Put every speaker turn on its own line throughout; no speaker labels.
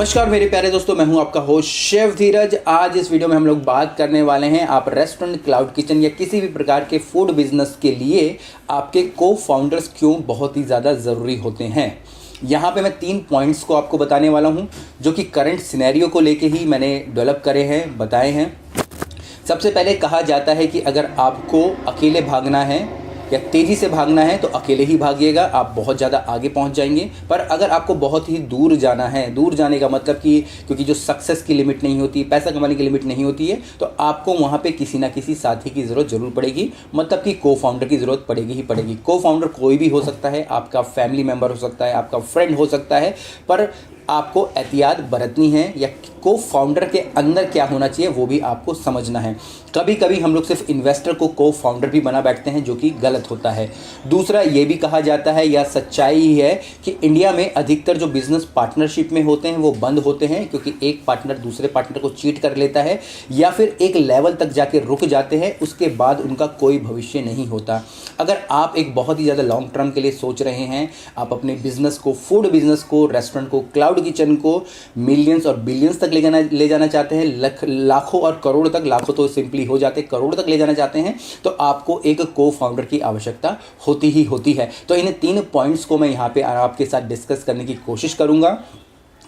नमस्कार मेरे प्यारे दोस्तों, मैं हूं आपका होस्ट शेफ धीरज। आज इस वीडियो में हम लोग बात करने वाले हैं आप रेस्टोरेंट, क्लाउड किचन या किसी भी प्रकार के फूड बिजनेस के लिए आपके को फाउंडर्स क्यों बहुत ही ज़्यादा ज़रूरी होते हैं। यहाँ पे मैं 3 पॉइंट्स को आपको बताने वाला हूँ जो कि करंट सिनेरियो को लेके ही मैंने डेवलप करे हैं, बताए हैं। सबसे पहले कहा जाता है कि अगर आपको अकेले भागना है या तेज़ी से भागना है तो अकेले ही भागिएगा, आप बहुत ज़्यादा आगे पहुंच जाएंगे। पर अगर आपको बहुत ही दूर जाना है, दूर जाने का मतलब कि क्योंकि जो सक्सेस की लिमिट नहीं होती, पैसा कमाने की लिमिट नहीं होती है, तो आपको वहाँ पे किसी ना किसी साथी की ज़रूरत ज़रूर पड़ेगी, मतलब कि को फाउंडर की ज़रूरत पड़ेगी ही पड़ेगी। को फाउंडर कोई भी हो सकता है, आपका फैमिली मेम्बर हो सकता है, आपका फ्रेंड हो सकता है, पर आपको एहतियात बरतनी है या को फाउंडर के अंदर क्या होना चाहिए वो भी आपको समझना है। कभी कभी हम लोग सिर्फ इन्वेस्टर को फाउंडर भी बना बैठते हैं, जो कि गलत होता है। दूसरा ये भी कहा जाता है या सच्चाई ही है कि इंडिया में अधिकतर जो बिजनेस पार्टनरशिप में होते हैं वो बंद होते हैं, क्योंकि एक पार्टनर दूसरे पार्टनर को चीट कर लेता है या फिर एक लेवल तक जाके रुक जाते हैं, उसके बाद उनका कोई भविष्य नहीं होता। अगर आप एक बहुत ही ज़्यादा लॉन्ग टर्म के लिए सोच रहे हैं, आप अपने बिजनेस को, फूड बिजनेस को, रेस्टोरेंट को, क्लाउड किचन को मिलियंस और बिलियंस तक ले जाना चाहते हैं, लाखों और करोड़ तक, लाखों तो सिंपली हो जाते, करोड़ तक ले जाना चाहते हैं, तो आपको एक को फाउंडर की आवश्यकता होती ही होती है। तो इन 3 पॉइंट्स को मैं यहाँ पे आपके साथ डिस्कस करने की कोशिश करूँगा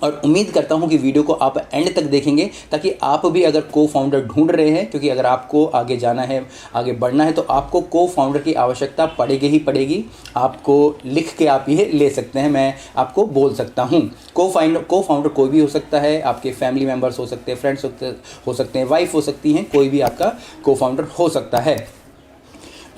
और उम्मीद करता हूं कि वीडियो को आप एंड तक देखेंगे, ताकि आप भी अगर को फाउंडर ढूंढ रहे हैं, क्योंकि अगर आपको आगे जाना है, आगे बढ़ना है, तो आपको को फाउंडर की आवश्यकता पड़ेगी ही पड़ेगी। आपको लिख के आप ये ले सकते हैं, मैं आपको बोल सकता हूं। को फाउंडर कोई भी हो सकता है, आपके फैमिली मेम्बर्स हो सकते हैं, फ्रेंड्स हो सकते हैं, वाइफ हो सकती हैं, कोई भी आपका को फाउंडर हो सकता है।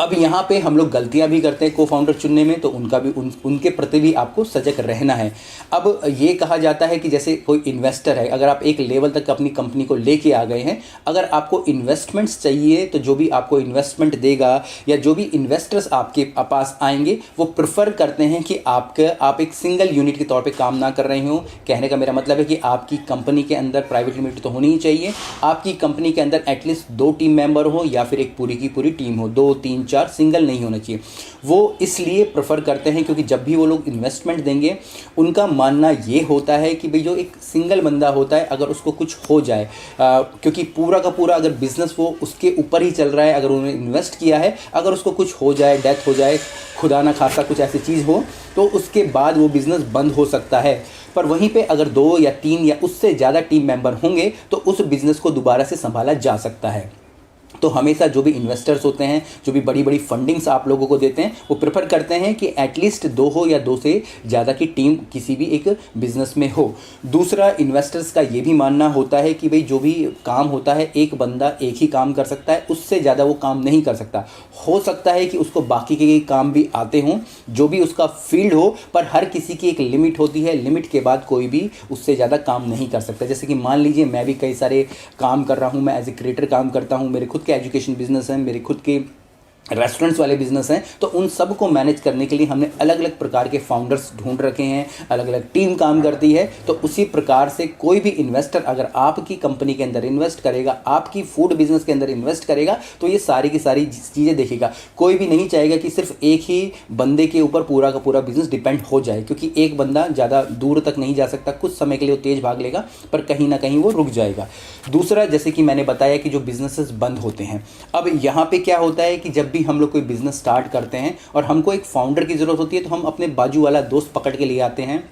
अब यहाँ पे हम लोग गलतियाँ भी करते हैं को फाउंडर चुनने में, तो उनका भी उनके प्रति भी आपको सजग रहना है। अब ये कहा जाता है कि जैसे कोई इन्वेस्टर है, अगर आप एक लेवल तक अपनी कंपनी को लेके आ गए हैं, अगर आपको इन्वेस्टमेंट्स चाहिए तो जो भी आपको इन्वेस्टमेंट देगा या जो भी इन्वेस्टर्स आपके पास आएंगे वो प्रेफर करते हैं कि आप एक सिंगल यूनिट के तौर पर काम ना कर रहे हो। कहने का मेरा मतलब है कि आपकी कंपनी के अंदर प्राइवेट लिमिटेड तो होनी ही चाहिए, आपकी कंपनी के अंदर एटलीस्ट 2 टीम मेंबर हो या फिर एक पूरी की पूरी टीम हो, 2, 3, 4 सिंगल नहीं होना चाहिए। वो इसलिए प्रेफर करते हैं क्योंकि जब भी वो लोग इन्वेस्टमेंट देंगे, उनका मानना ये होता है कि भाई जो एक सिंगल बंदा होता है, अगर उसको कुछ हो जाए, क्योंकि पूरा का पूरा अगर बिजनेस वो उसके ऊपर ही चल रहा है, अगर उन्होंने इन्वेस्ट किया है, अगर उसको कुछ हो जाए, डेथ हो जाए, खुदा ना खासा कुछ ऐसी चीज़ हो, तो उसके बाद वो बिज़नेस बंद हो सकता है। पर वहीं पे अगर 2 या 3 या उससे ज़्यादा टीम मेंबर होंगे तो उस बिज़नेस को दोबारा से संभाला जा सकता है। तो हमेशा जो भी इन्वेस्टर्स होते हैं, जो भी बड़ी बड़ी फंडिंग्स आप लोगों को देते हैं, वो प्रेफर करते हैं कि एटलीस्ट 2 हो या 2 से ज़्यादा की टीम किसी भी एक बिज़नेस में हो। दूसरा, इन्वेस्टर्स का ये भी मानना होता है कि भाई जो भी काम होता है, एक बंदा एक ही काम कर सकता है, उससे ज़्यादा वो काम नहीं कर सकता। हो सकता है कि उसको बाकी के काम भी आते हों, जो भी उसका फील्ड हो, पर हर किसी की एक लिमिट होती है, लिमिट के बाद कोई भी उससे ज़्यादा काम नहीं कर सकता। जैसे कि मान लीजिए मैं भी कई सारे काम कर रहा हूँ, मैं एज ए क्रिएटर काम करता हूँ, मेरे खुद के एजुकेशन बिजनेस है, मेरे खुद के रेस्टोरेंट्स वाले बिजनेस हैं, तो उन सब को मैनेज करने के लिए हमने अलग अलग प्रकार के फाउंडर्स ढूंढ रखे हैं, अलग अलग टीम काम करती है। तो उसी प्रकार से कोई भी इन्वेस्टर अगर आपकी कंपनी के अंदर इन्वेस्ट करेगा, आपकी फूड बिजनेस के अंदर इन्वेस्ट करेगा, तो ये सारी की सारी चीज़ें देखेगा। कोई भी नहीं चाहेगा कि सिर्फ एक ही बंदे के ऊपर पूरा का पूरा बिजनेस डिपेंड हो जाए, क्योंकि एक बंदा ज़्यादा दूर तक नहीं जा सकता। कुछ समय के लिए वो तेज़ भाग लेगा, पर कहीं ना कहीं वो रुक जाएगा। दूसरा, जैसे कि मैंने बताया कि जो बिजनेसेस बंद होते हैं, अब यहाँ पे क्या होता है कि जब भी हम लोग कोई बिजनेस स्टार्ट करते हैं और हमको एक फाउंडर की ज़रूरत होती है, तो हम अपने बाजू वाला दोस्त पकड़ के ले आते हैं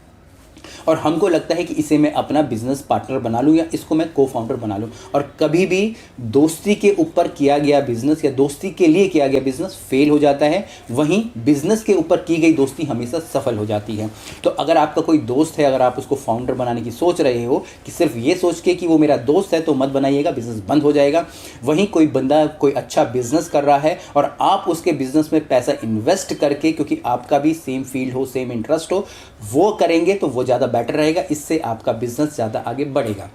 और हमको लगता है कि इसे मैं अपना बिजनेस पार्टनर बना लूँ या इसको मैं को फाउंडर बना लूँ। और कभी भी दोस्ती के ऊपर किया गया बिजनेस या दोस्ती के लिए किया गया बिजनेस फेल हो जाता है, वहीं बिजनेस के ऊपर की गई दोस्ती हमेशा सफल हो जाती है। तो अगर आपका कोई दोस्त है, अगर आप उसको फाउंडर बनाने की सोच रहे हो कि सिर्फ ये सोच के कि वो मेरा दोस्त है, तो मत बनाइएगा, बिजनेस बंद हो जाएगा। वहीं कोई बंदा कोई अच्छा बिजनेस कर रहा है और आप उसके बिजनेस में पैसा इन्वेस्ट करके, क्योंकि आपका भी सेम फील्ड हो, सेम इंटरेस्ट हो, वो करेंगे तो वो ज़्यादा बेटर रहेगा, इससे आपका बिजनेस ज़्यादा आगे बढ़ेगा।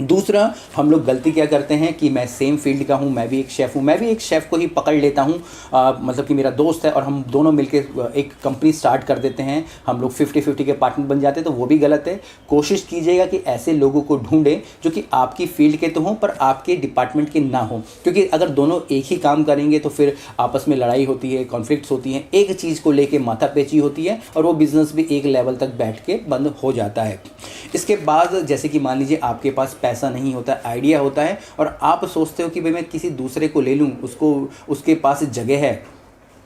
दूसरा, हम लोग गलती क्या करते हैं कि मैं सेम फील्ड का हूँ, मैं भी एक शेफ़ हूँ, मैं भी एक शेफ़ को ही पकड़ लेता हूँ, मतलब कि मेरा दोस्त है और हम दोनों मिलकर एक कंपनी स्टार्ट कर देते हैं, हम लोग 50-50 के पार्टनर बन जाते हैं, तो वो भी गलत है। कोशिश कीजिएगा कि ऐसे लोगों को ढूंढें जो कि आपकी फील्ड के तो हों पर आपके डिपार्टमेंट के ना हों, क्योंकि अगर दोनों एक ही काम करेंगे तो फिर आपस में लड़ाई होती है, कॉन्फ्लिक्ट्स होती हैं, एक चीज़ को लेकर माथापेची होती है और वो बिज़नेस भी एक लेवल तक बैठ के बंद हो जाता है। इसके बाद जैसे कि मान लीजिए आपके पास पैसा नहीं होता, आइडिया होता है और आप सोचते हो कि भाई मैं किसी दूसरे को ले लूँ, उसके पास जगह है,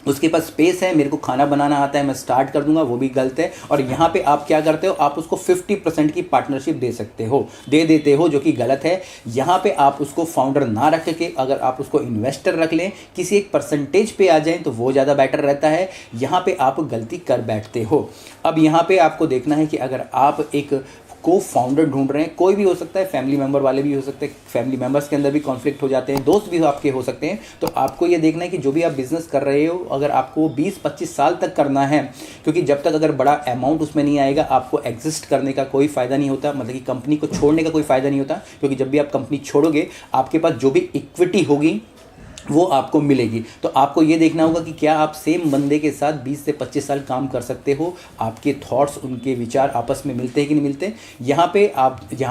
उसके पास स्पेस है, मेरे को खाना बनाना आता है, मैं स्टार्ट कर दूंगा, वो भी गलत है। और यहाँ पे आप क्या करते हो, आप उसको 50% की पार्टनरशिप दे देते हो, जो कि गलत है। यहाँ पे आप उसको फाउंडर ना रख के अगर आप उसको इन्वेस्टर रख लें, किसी एक परसेंटेज पे आ जाएं तो वो ज़्यादा बेटर रहता है। यहाँ पे आप गलती कर बैठते हो। अब यहाँ पे आपको देखना है कि अगर आप एक को फाउंडर ढूंढ रहे हैं, कोई भी हो सकता है, फैमिली मेम्बर वाले भी हो सकते हैं, फैमिली मेम्बर्स के अंदर भी कॉन्फ्लिक्ट हो जाते हैं, दोस्त भी आपके हो सकते हैं, तो आपको ये देखना है कि जो भी आप बिज़नेस कर रहे हो अगर आपको 20-25 साल तक करना है, क्योंकि जब तक अगर बड़ा अमाउंट उसमें नहीं आएगा आपको एग्जिस्ट करने का कोई फ़ायदा नहीं होता, मतलब कि कंपनी को छोड़ने का कोई फ़ायदा नहीं होता, क्योंकि जब भी आप कंपनी छोड़ोगे आपके पास जो भी इक्विटी होगी वो आपको मिलेगी। तो आपको ये देखना होगा कि क्या आप सेम बंदे के साथ 20 से 25 साल काम कर सकते हो, आपके थॉट्स, उनके विचार आपस में मिलते हैं कि नहीं मिलते। यहाँ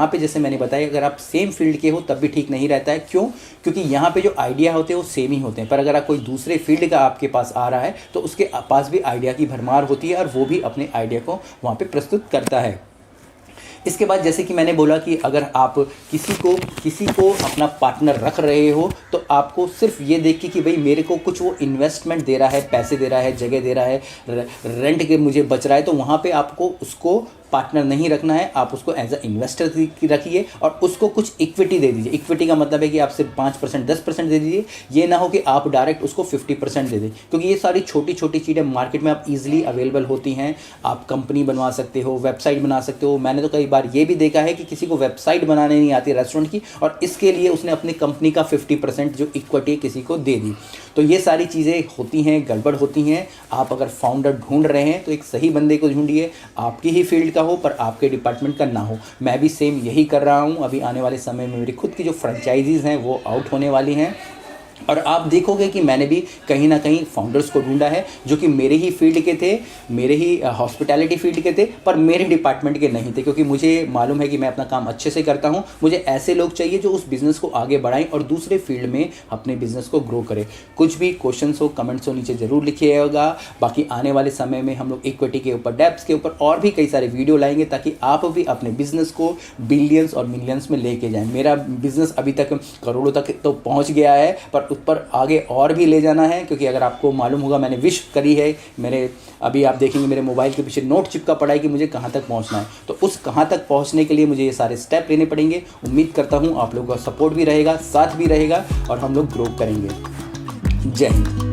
पे जैसे मैंने बताया, अगर आप सेम फील्ड के हो तब भी ठीक नहीं रहता है। क्यों? क्योंकि यहाँ पे जो आइडिया होते हैं वो सेम ही होते हैं, पर अगर आप कोई दूसरे फील्ड का आपके पास आ रहा है तो उसके पास भी आइडिया की भरमार होती है और वो भी अपने आइडिया को वहाँ पर प्रस्तुत करता है। इसके बाद जैसे कि मैंने बोला कि अगर आप किसी को अपना पार्टनर रख रहे हो तो आपको सिर्फ ये देख के कि भाई मेरे को कुछ वो इन्वेस्टमेंट दे रहा है, पैसे दे रहा है, जगह दे रहा है, रेंट के मुझे बच रहा है, तो वहाँ पे आपको उसको पार्टनर नहीं रखना है, आप उसको एज अ इन्वेस्टर रखिए और उसको कुछ इक्विटी दे दीजिए। इक्विटी का मतलब है कि आप सिर्फ 5% 10% दे दीजिए, ये ना हो कि आप डायरेक्ट उसको 50% दे दें, क्योंकि ये सारी छोटी छोटी चीज़ें मार्केट में आप इजीली अवेलेबल होती हैं। आप कंपनी बनवा सकते हो, वेबसाइट बना सकते हो। मैंने तो कई बार ये भी देखा है कि किसी को वेबसाइट बनाने नहीं आती रेस्टोरेंट की और इसके लिए उसने अपनी कंपनी का 50% जो इक्विटी किसी को दे दी। तो ये सारी चीज़ें होती हैं, गड़बड़ होती हैं। आप अगर फाउंडर ढूंढ रहे हैं तो एक सही बंदे को ढूंढिए, आपकी ही फील्ड का हो पर आपके डिपार्टमेंट का ना हो। मैं भी सेम यही कर रहा हूँ। अभी आने वाले समय में मेरी खुद की जो फ्रेंचाइजीज़ हैं वो आउट होने वाली हैं और आप देखोगे कि मैंने भी कहीं ना कहीं फाउंडर्स को ढूंढा है जो कि मेरे ही फील्ड के थे, मेरे ही हॉस्पिटैलिटी फील्ड के थे, पर मेरे डिपार्टमेंट के नहीं थे, क्योंकि मुझे मालूम है कि मैं अपना काम अच्छे से करता हूं। मुझे ऐसे लोग चाहिए जो उस बिज़नेस को आगे बढ़ाएं और दूसरे फील्ड में अपने बिज़नेस को ग्रो करें। कुछ भी क्वेश्चंस हो, कमेंट्स हो, नीचे ज़रूर लिखिएगा। बाकी आने वाले समय में हम लोग इक्विटी के ऊपर, डेब्ट्स के ऊपर और भी कई सारे वीडियो लाएंगे ताकि आप भी अपने बिज़नेस को बिलियंस और मिलियंस में लेके जाएँ। मेरा बिज़नेस अभी तक करोड़ों तक तो पहुँच गया है, पर उस पर आगे और भी ले जाना है, क्योंकि अगर आपको मालूम होगा मैंने विश करी है, अभी आप देखेंगे मेरे मोबाइल के पीछे नोट चिपका पड़ा है कि मुझे कहाँ तक पहुँचना है। तो उस कहाँ तक पहुँचने के लिए मुझे ये सारे स्टेप लेने पड़ेंगे। उम्मीद करता हूँ आप लोगों का सपोर्ट भी रहेगा, साथ भी रहेगा और हम लोग ग्रो करेंगे। जय हिंद।